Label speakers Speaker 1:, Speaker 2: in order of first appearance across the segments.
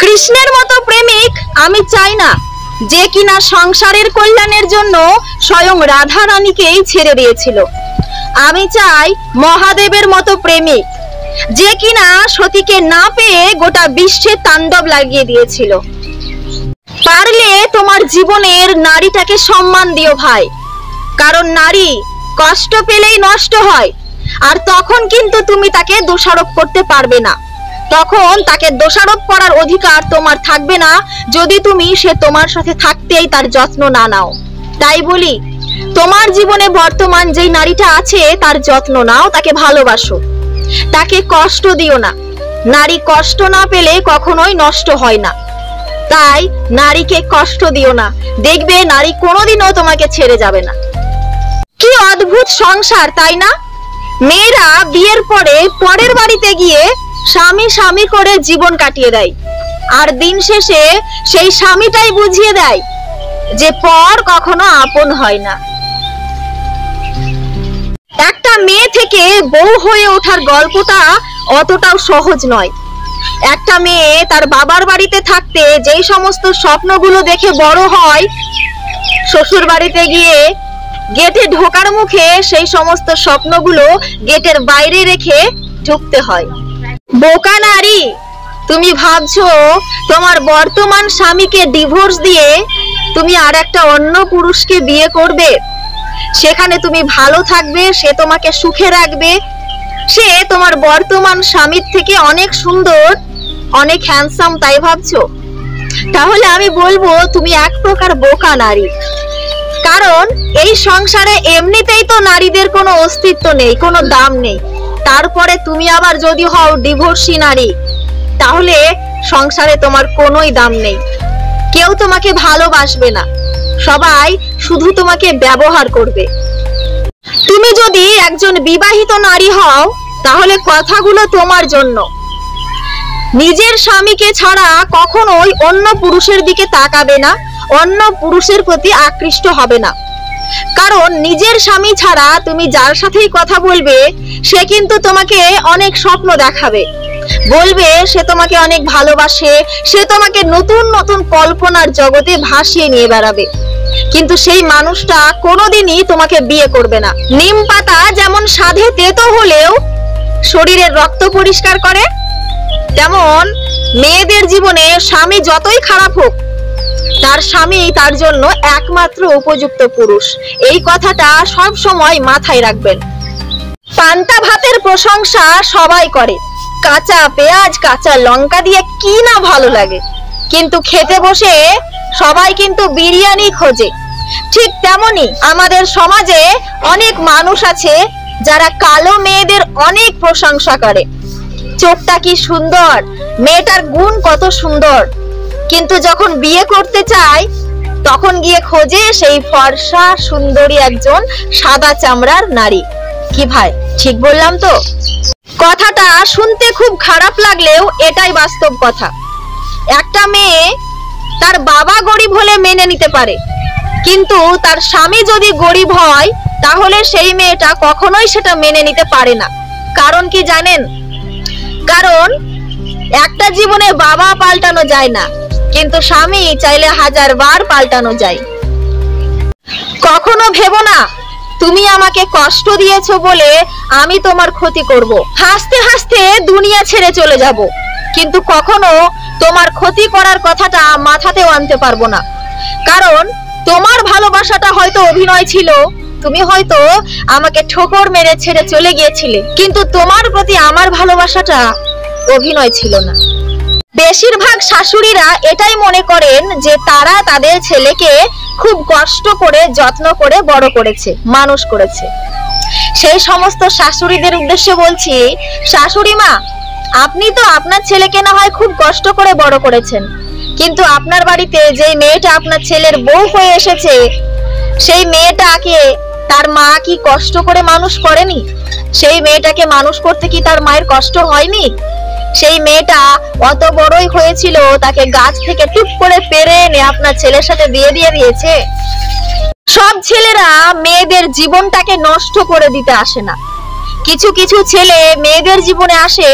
Speaker 1: কৃষ্ণের মতো প্রেমিক আমি চাই না, যে কিনা সংসারের কল্যাণের জন্য স্বয়ং রাধা রানীকেই ছেড়ে দিয়েছিল। আমি চাই মহাদেবের মতো প্রেমিক, যে কিনা সতীকে না পেয়ে গোটা বিশ্বে তাণ্ডব লাগিয়ে দিয়েছিল। পারলে তোমার জীবনের নারীটাকে সম্মান দিও ভাই, কারণ নারী কষ্ট পেলেই নষ্ট হয়, আর তখন কিন্তু তুমি তাকে দোষারোপ করতে পারবে না। তখন তাকে দোষারোপ করার অধিকার তোমার থাকবে না, যদি তুমি সে তোমার সাথে থাকতেই তার যত্ন না নাও। তাই বলি, তোমার জীবনে বর্তমান যেই নারীটা আছে তার যত্ন নাও, তাকে ভালোবাসো, তাকে কষ্ট দিও না। নারী কষ্ট না পেলে কখনোই নষ্ট হয় না। তাই নারীকে কষ্ট দিও না, দেখবে নারী কোনোদিনও তোমাকে ছেড়ে যাবে না। কি অদ্ভুত সংসার, তাই না? মেয়েরা বিয়ের পরে পরের বাড়িতে গিয়ে স্বামী স্বামী করে জীবন কাটিয়ে দেয়, আর দিন শেষে সেই স্বামীটাই বুঝিয়ে দেয় যে পর কখনো আপন হয় না। একটা মেয়ে থেকে বউ হয়ে ওঠার গল্পটা অতটাও সহজ নয়। একটা মেয়ে তার বাবার বাড়িতে থাকতে যেই সমস্ত স্বপ্নগুলো দেখে বড় হয়, শ্বশুর বাড়িতে গিয়ে গেটে ঢোকার মুখে সেই সমস্ত স্বপ্নগুলো গেটের বাইরে রেখে ঢুকতে হয়। বোকা নারী, তুমি ভাবছো তোমার বর্তমান স্বামীকে ডিভোর্স দিয়ে তুমি আর একটা অন্য পুরুষকে বিয়ে করবে, সেখানে তুমি ভালো থাকবে, সে তোমাকে সুখে রাখবে, সে তোমার বর্তমান স্বামীর থেকে অনেক সুন্দর, অনেক হ্যান্ডসাম, তাই ভাবছো? তাহলে আমি বলবো তুমি এক প্রকার বোকা নারী। কারণ এই সংসারে এমনিতেই তো নারীদের কোনো অস্তিত্ব নেই, কোনো দাম নেই। তারপরে তুমি আবার যদি হও ডিভোর্সি নারী, তাহলে সংসারে তোমার কোনোই দাম নেই। কেউ তোমাকে ভালোবাসবে না, সবাই শুধু তোমাকে ব্যবহার করবে। তুমি যদি একজন বিবাহিত নারী হও, তাহলে কথাগুলো তোমার জন্য। নিজের স্বামীকে ছাড়া কখনোই অন্য পুরুষের দিকে তাকাবে না, অন্য পুরুষের প্রতি আকৃষ্ট হবে না। কারণ নিজের স্বামী ছাড়া তুমি যার সাথেই কথা বলবে, সে কিন্তু তোমাকে অনেক স্বপ্ন দেখাবে, বলবে সে তোমাকে অনেক ভালোবাসে, সে তোমাকে নতুন নতুন কল্পনার জগতে ভাসিয়ে নিয়ে বেড়াবে। কিন্তু সেই মানুষটা কোনোদিনই তোমাকে বিয়ে করবে না। নিম পাতা যেমন স্বাদে তেতো হলেও শরীরের রক্ত পরিষ্কার করে, তেমন মেয়েদের জীবনে স্বামী যতই খারাপ হোক, তার স্বামী তার জন্য একমাত্র উপযুক্ত পুরুষ। এই কথাটা সব সময় মাথায় রাখবেন। পান্তা ভাতের প্রশংসা সবাই করে, কাঁচা পেঁয়াজ কাঁচা লঙ্কা দিয়ে কি না ভালো লাগে, কিন্তু খেতে বসে সবাই কিন্তু বিরিয়ানি খোঁজে। ঠিক তেমনি আমাদের সমাজে অনেক মানুষ আছে যারা কালো মেয়েদের অনেক প্রশংসা করে। চোখটা কি সুন্দর, মেয়েটার গুণ কত সুন্দর, কিন্তু যখন বিয়ে করতে চায় তখন গিয়ে খোঁজে সেই ফর্সা সুন্দরী একজন সাদা চামড়ার নারী। কি ভাই, ঠিক বললাম তো? কথাটা শুনতে খুব খারাপ লাগলেও এটাই বাস্তব কথা। একটা মেয়ে তার বাবা গরিব হলে মেনে নিতে পারে, কিন্তু তার স্বামী যদি গরিব হয়, তাহলে সেই মেয়েটা কখনোই সেটা মেনে নিতে পারে না। কারণ কি জানেন? কারণ একটা জীবনে বাবা পাল্টানো যায় না, কিন্তু স্বামী চাইলে 1000 বার পাল্টানো যায়। কখনো ভেবো না তুমি আমাকে কষ্ট দিয়েছো বলে আমি তোমার ক্ষতি করব, হাসতে হাসতে দুনিয়া ছেড়ে চলে যাব, কিন্তু কখনো তোমার ক্ষতি করার কথাটা মাথাতেও আনতে পারবো না। কারণ তোমার ভালোবাসাটা হয়তো অভিনয় ছিল, তুমি হয়তো আমাকে ঠোকর মেরে ছেড়ে চলে গিয়েছিলে, কিন্তু তোমার প্রতি আমার ভালোবাসাটা অভিনয় ছিল না। বেশিরভাগ শাশুড়িরা এটাই মনে করেন যে তারা তাদের ছেলেকে খুব কষ্ট করে যত্ন করে বড় করেছে, মানুষ করেছে। সেই সমস্ত শাশুড়িদের উদ্দেশ্যে বলছি, শাশুড়ি মা, আপনি তো আপনার ছেলেকে না হয় খুব কষ্ট করে বড় করেছেন, কিন্তু আপনার বাড়িতে যে মেয়েটা আপনার ছেলের বউ হয়ে এসেছে, সেই মেয়েটাকে তার মা কি কষ্ট করে মানুষ করেনি? সেই মেয়েটাকে মানুষ করতে কি তার মায়ের কষ্ট হয়নি? সেই মেয়েটা অত বড়ই হয়েছিল, তাকে গাছ থেকে টুপ করে পেরে এনে আপনার ছেলের সাথে বিয়ে দিয়ে দিয়েছে। সব ছেলেরা মেয়েদের জীবনটাকে নষ্ট করে দিতে আসে না। কিছু কিছু ছেলে মেয়েদের জীবনে আসে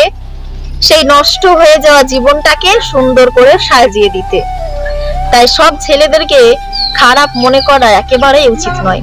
Speaker 1: সেই নষ্ট হয়ে যাওয়া জীবনটাকে সুন্দর করে সাজিয়ে দিতে। তাই সব ছেলেদেরকে খারাপ মনে করা একেবারেই উচিত নয়।